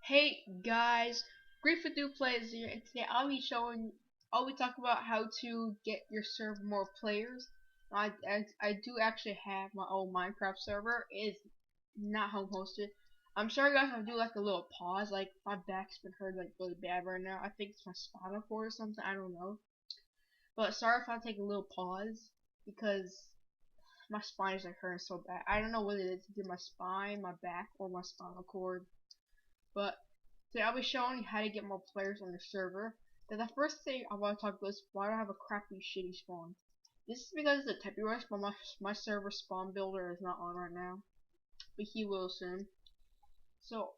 Hey guys, GrieferDudePlayz here, and today I'll be talking about how to get your server more players. I do actually have my own Minecraft server. It's not home hosted. I'm sorry guys, I'll do like a little pause. Like my back's been hurt like really bad right now. I think it's my spinal cord or something. I don't know. But sorry if I take a little pause because my spine is like hurting so bad. I don't know what it is. Either my spine, my back, or my spinal cord. But today I'll be showing you how to get more players on your server. Then the first thing I want to talk about is why do I have a crappy shitty spawn. This is because it's a typing rush, but my server spawn builder is not on right now. But he will soon. So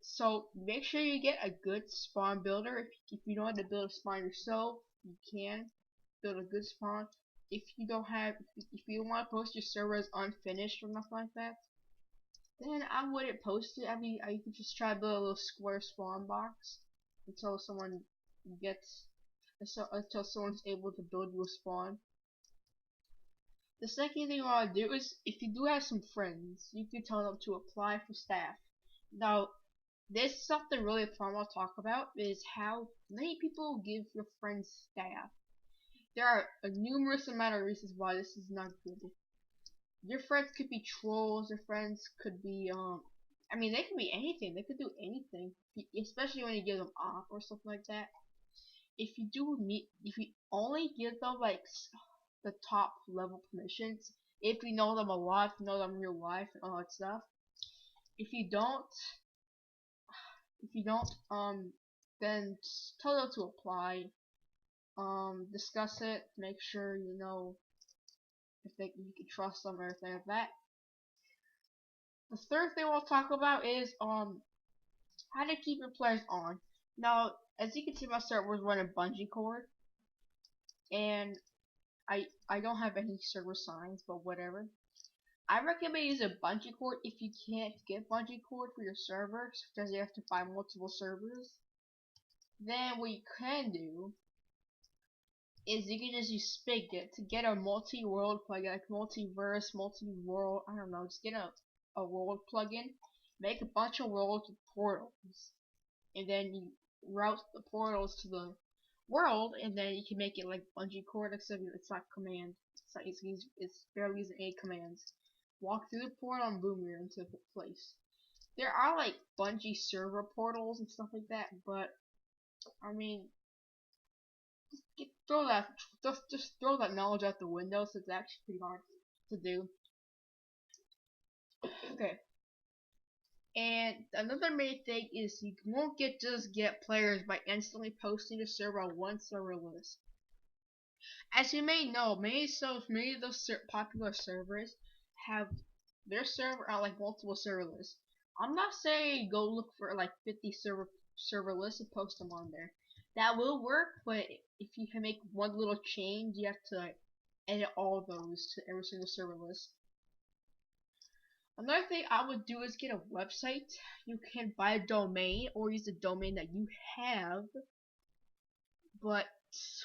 so make sure you get a good spawn builder. If you know how to build a spawn yourself, you can build a good spawn. If you don't want to post your server as unfinished or nothing like that, then I wouldn't post it. I mean, you could just try to build a little square spawn box until someone gets, until someone's able to build you a spawn. The second thing you want to do is, if you do have some friends, you can tell them to apply for staff. Now, this is something really fun I'll talk about, is how many people give your friends staff. There are a numerous amount of reasons why this is not good. Your friends could be trolls. Your friends could be I mean, they could be anything. They could do anything, especially when you give them off or something like that. If you only give them like the top level permissions, if you know them a lot, if you know them in real life and all that stuff. If you don't, then tell them to apply. Discuss it. Make sure you know if you can trust them or anything like that. The third thing we'll talk about is how to keep your players on. Now, as you can see, my server is running bungee cord, and I don't have any server signs, but whatever. I recommend using bungee cord if you can't get bungee cord for your server, because you have to find multiple servers. Then what you can do is you can just use Spigot to get a multi-world plugin, like multiverse, multi-world. I don't know, just get a world plugin. Make a bunch of worlds with portals, and then you route the portals to the world, and then you can make it like bungee cord, except it's not command. It's barely using any commands. Walk through the portal and boom, you're into the place. There are like bungee server portals and stuff like that, but I mean, just throw that knowledge out the window. So it's actually pretty hard to do. Okay. And another main thing is you won't just get players by instantly posting a server on one server list. As you may know, many of those popular servers have their server on like multiple server lists. I'm not saying go look for like 50 server lists and post them on there. That will work, but if you can make one little change, you have to like, edit all of those to every single server list. Another thing I would do is get a website. You can buy a domain or use a domain that you have. But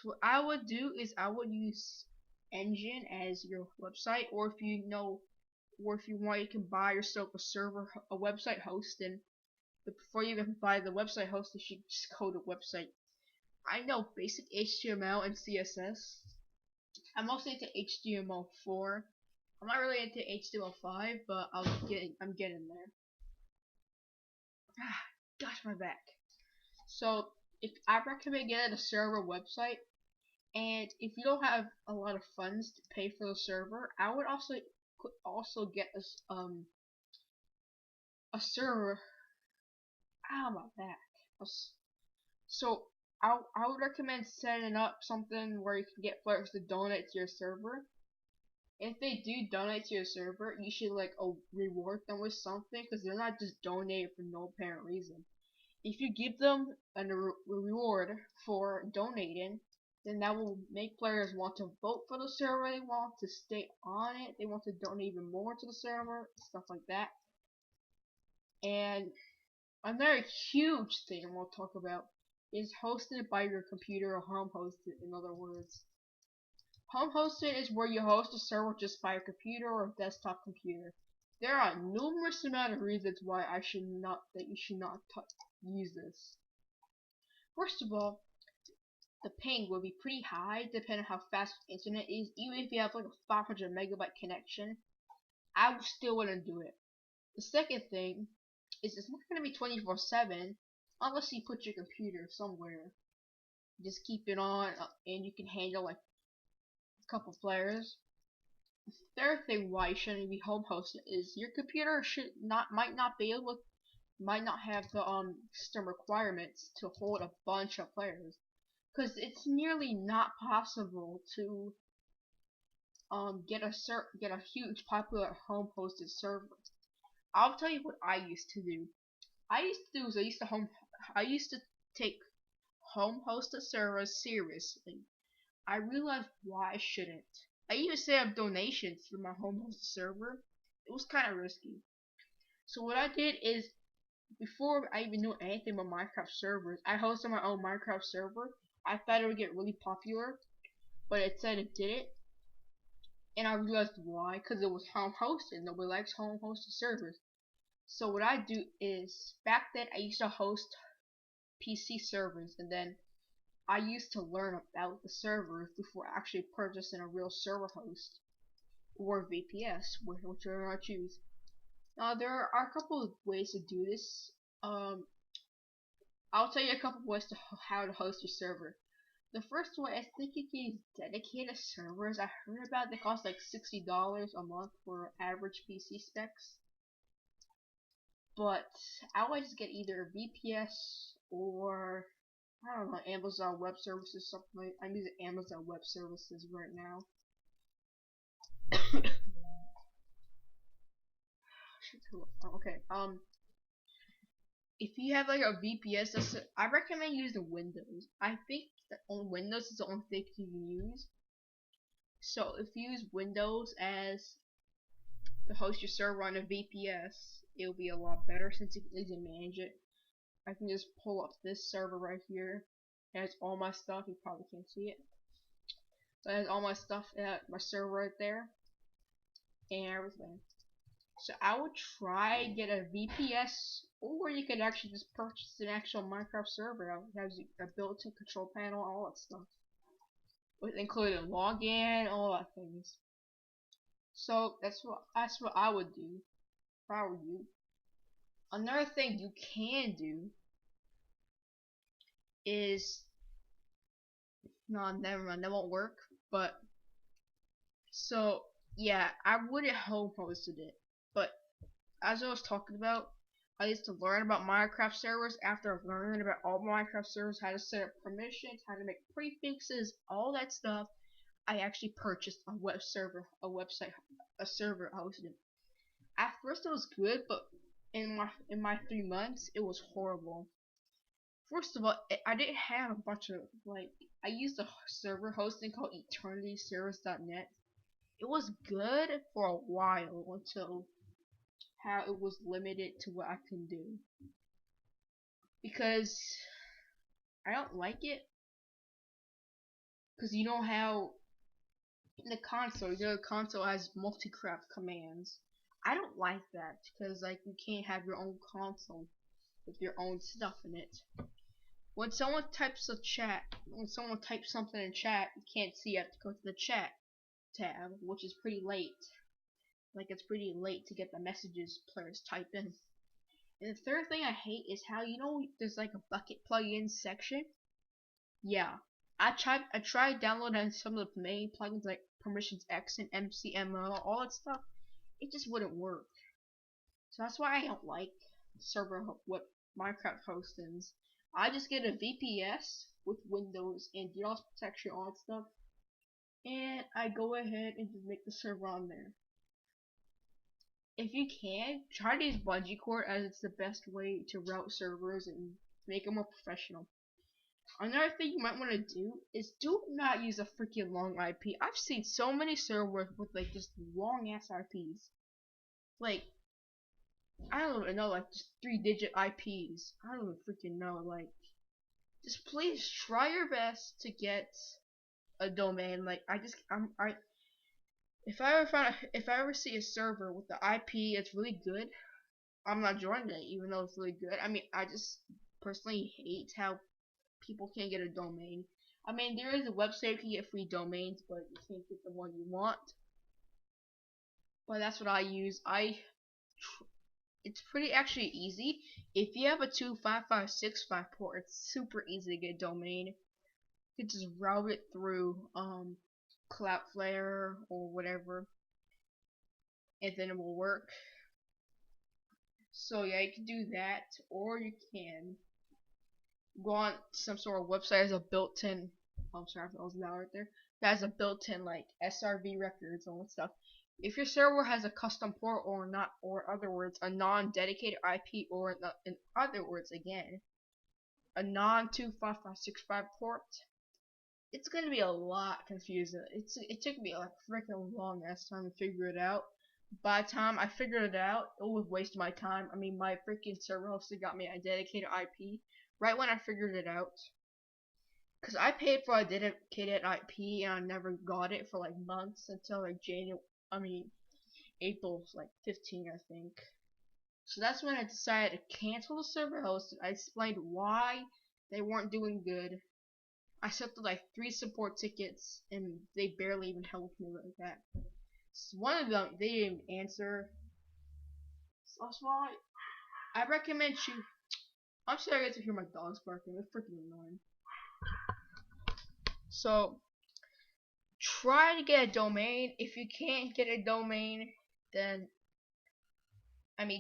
what I would do is I would use Engine as your website, or if you want, you can buy yourself a website hosting. But before you even buy the website host, you should just code a website. I know basic HTML and CSS. I'm mostly into HTML4. I'm not really into HTML5, but I'm getting there. Gosh, my back. So if I recommend getting a server website, and if you don't have a lot of funds to pay for the server, I would also get a server. Ow, my back. So I would recommend setting up something where you can get players to donate to your server. If they do donate to your server, you should like reward them with something, because they're not just donating for no apparent reason. If you give them a reward for donating, then that will make players want to vote for the server, they want to stay on it, they want to donate even more to the server, stuff like that. And another huge thing we'll talk about is hosted by your computer, or home hosted, in other words. Home hosted is where you host a server just by a computer or a desktop computer. There are numerous amount of reasons why you should not use this. First of all, the ping will be pretty high depending on how fast the internet is. Even if you have like a 500 megabyte connection, I still wouldn't do it. The second thing is it's not going to be 24/7 unless you put your computer somewhere. Just keep it on and you can handle like a couple players. The third thing why you shouldn't be home hosted is your computer might not have the system requirements to hold a bunch of players, because it's nearly not possible to get a huge popular home hosted server. I'll tell you what I used to do. I used to take home hosted servers seriously. I realized why I shouldn't. I even set up donations for my home hosted server. It was kind of risky. So what I did is, before I even knew anything about Minecraft servers, I hosted my own Minecraft server. I thought it would get really popular, but it said it didn't. And I realized why, because it was home hosted. Nobody likes home hosted servers. So what I do is, back then I used to host PC servers, and then I used to learn about the servers before actually purchasing a real server host or VPS, whichever I choose. Now there are a couple of ways to do this. I'll tell you a couple of ways to how to host your server. The first one, I think you can use dedicated servers. I heard about they cost like $60 a month for average PC specs. But I always just get either VPS or, I don't know, Amazon Web Services, something like. I'm using Amazon Web Services right now. Okay. If you have like a VPS, I recommend using Windows. I think that on Windows is the only thing you can use. So if you use Windows as to host your server on a VPS, it'll be a lot better since you can easily manage it. I can just pull up this server right here. It has all my stuff. You probably can't see it, but it has all my stuff at my server right there and everything. So I would try get a VPS, or you could actually just purchase an actual Minecraft server that has a built-in control panel, all that stuff, with including login, all that things. So that's what I would do if I were you. Another thing you can do is, no, never mind, that won't work. But so yeah, I would have home hosted it, but as I was talking about, I used to learn about Minecraft servers. After learning about all Minecraft servers, how to set up permissions, how to make prefixes, all that stuff, I actually purchased a server hosted. At first it was good, but in my 3 months it was horrible. First of all, I didn't have a bunch of I used a server hosting called EternityServers.net. It was good for a while until how it was limited to what I can do, because I don't like it, because you know how in the console, the console has multi-craft commands. I don't like that, because like you can't have your own console with your own stuff in it. When someone types something in chat, you can't see. You have to go to the chat tab, which is pretty late. Like, it's pretty late to get the messages players type in. And the third thing I hate is how, you know, there's like a bucket plugin section. Yeah, I tried downloading some of the main plugins like Permissions X and MCML, all that stuff. It just wouldn't work. So that's why I don't like Minecraft hostings. I just get a VPS with Windows and DDoS protection, all that stuff, and I go ahead and just make the server on there. If you can, try to use bungee cord, as it's the best way to route servers and make them more professional. Another thing you might want to do is do not use a freaking long IP. I've seen so many servers with like just long ass IPs. Like, I don't even know, like just 3-digit IPs. I don't even freaking know. Like, just please try your best to get a domain. Like, If I ever see a server with the IP it's really good, I'm not joining it, even though it's really good. I mean, I just personally hate how people can't get a domain. I mean, there is a website you can get free domains, but you can't get the one you want. But that's what I use. It's pretty actually easy. If you have a 25565 port, it's super easy to get a domain. You can just route it through Cloudflare or whatever, and then it will work. So yeah, you can do that, or you can go on some sort of website as a built-in. I'm sorry if that was loud right there. That has a built-in like SRV records and all that stuff. If your server has a custom port or not, or in other words, a non-dedicated IP, or in other words, again, a non-25565 port, it's gonna be a lot confusing. It took me like freaking long ass time to figure it out. By the time I figured it out, it would waste my time. I mean, my freaking server hosted got me a dedicated IP right when I figured it out. Cause I paid for a dedicated IP and I never got it for like months until like April like 15, I think. So that's when I decided to cancel the server host. I explained why they weren't doing good. I sent them like 3 support tickets and they barely even helped me like that. So one of them they didn't answer. So that's why I recommend you. I'm sorry I get to hear my dogs barking. They're freaking annoying. So try to get a domain. If you can't get a domain, then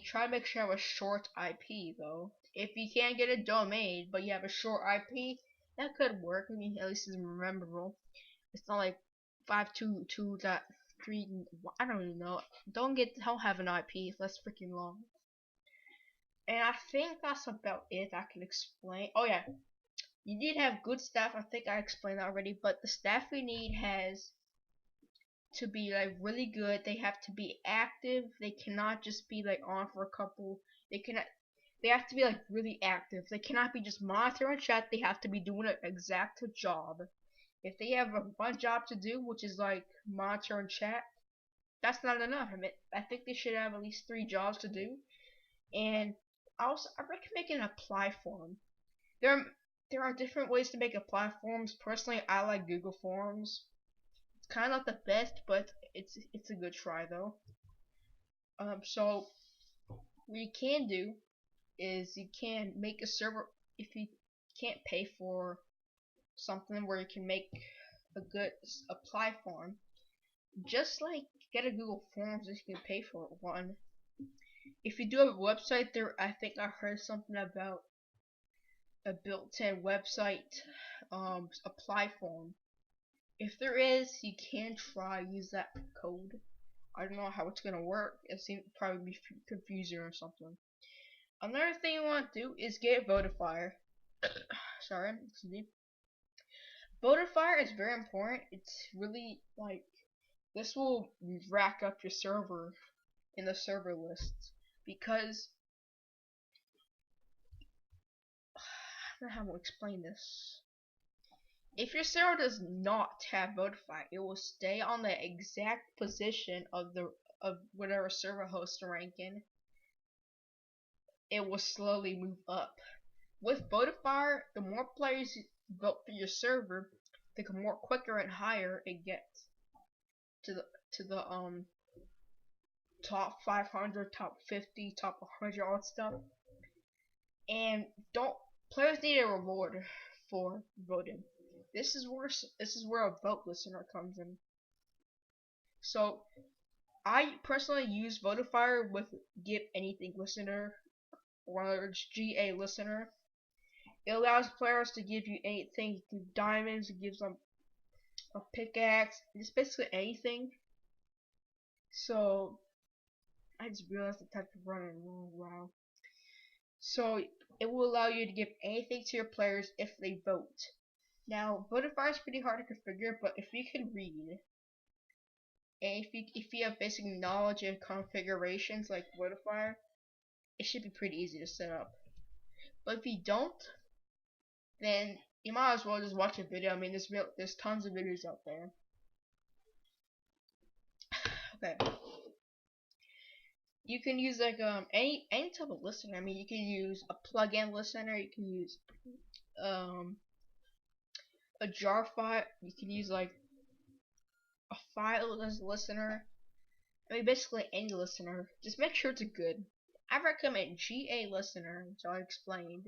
try to make sure you have a short IP though. If you can't get a domain but you have a short IP, that could work. I mean, at least it's memorable. It's not like 522.3. I don't even know. Don't have an IP. That's freaking long. And I think that's about it I can explain. Oh yeah, you need to have good staff. I think I explained that already. But the staff we need has to be like really good. They have to be active. They cannot just be like on for a couple. They have to be like really active. They cannot be just monitoring chat. They have to be doing an exact job. If they have one job to do, which is like monitor and chat, that's not enough. I think they should have at least 3 jobs to do. And I recommend making an apply form. There are different ways to make apply forms. Personally, I like Google Forms. It's kind of not the best, but it's a good try though. So what you can do is you can make a server if you can't pay for something where you can make a good apply form. Just like get a Google Forms if you can pay for one. If you do have a website there, I think I heard something about a built-in website apply form. If there is, you can try use that code. I don't know how it's gonna work. It seems to probably be confusing or something. Another thing you want to do is get Votifier. Sorry, excuse me. Votifier is very important. It's really like this will rack up your server in the server lists because I don't know how to explain this. If your server does not have Votify, it will stay on the exact position of whatever server host rank in. It will slowly move up. With Votify, the more players you vote for your server, the more quicker and higher it gets to the top 500, top 50, top 100, all that stuff. And players need a reward for voting. This is where a vote listener comes in. So I personally use Votifier with Give Anything Listener, or GA Listener. It allows players to give you anything. You give diamonds, it gives them a pickaxe, it's basically anything. So I just realized the type of running. Wow. So it will allow you to give anything to your players if they vote. Now, Votifier is pretty hard to configure, but if you can read, and if you have basic knowledge of configurations like Votifier, it should be pretty easy to set up. But if you don't, then you might as well just watch a video. I mean, there's tons of videos out there. Okay. You can use like any type of listener. I mean, you can use a plug-in listener. You can use a jar file. You can use like a file as a listener. I mean, basically any listener. Just make sure it's a good. I recommend GA listener, which I explained,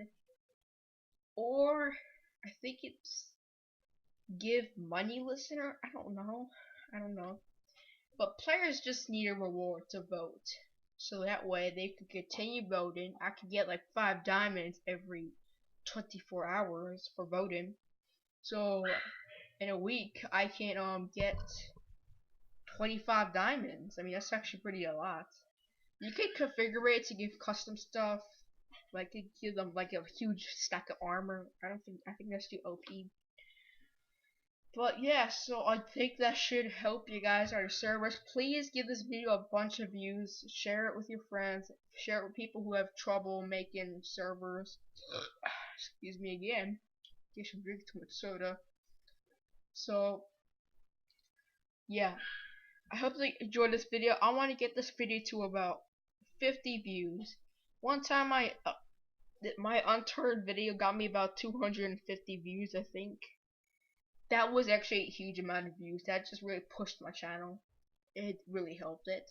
or I think it's give money listener. I don't know. But players just need a reward to vote, so that way they can continue voting. I could get like 5 diamonds every 24 hours for voting. So in a week I can get 25 diamonds. I mean, that's actually pretty a lot. You can configure it to give custom stuff, like to give them like a huge stack of armor. I think that's too OP. But yeah, so I think that should help you guys on your servers. Please give this video a bunch of views. Share it with your friends. Share it with people who have trouble making servers. Excuse me again. You should drink too much soda. So yeah, I hope you enjoyed this video. I want to get this video to about 50 views. One time my unturned video got me about 250 views, I think. That was actually a huge amount of views. That just really pushed my channel. It really helped it.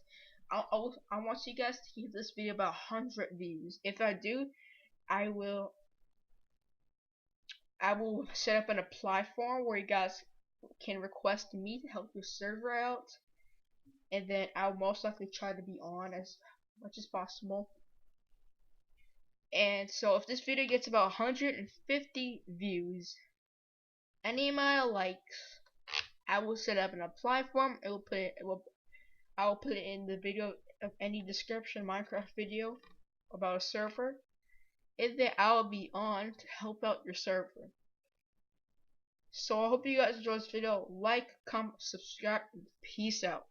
I want you guys to give this video about 100 views. If I do, I will set up an apply form where you guys can request me to help your server out, and then I'll most likely try to be on as much as possible. And so if this video gets about 150 views, any amount of likes, I will set up an apply form. I will put it in the video of any description Minecraft video about a server, and then I'll be on to help out your server. So I hope you guys enjoyed this video. Like, comment, subscribe, and peace out.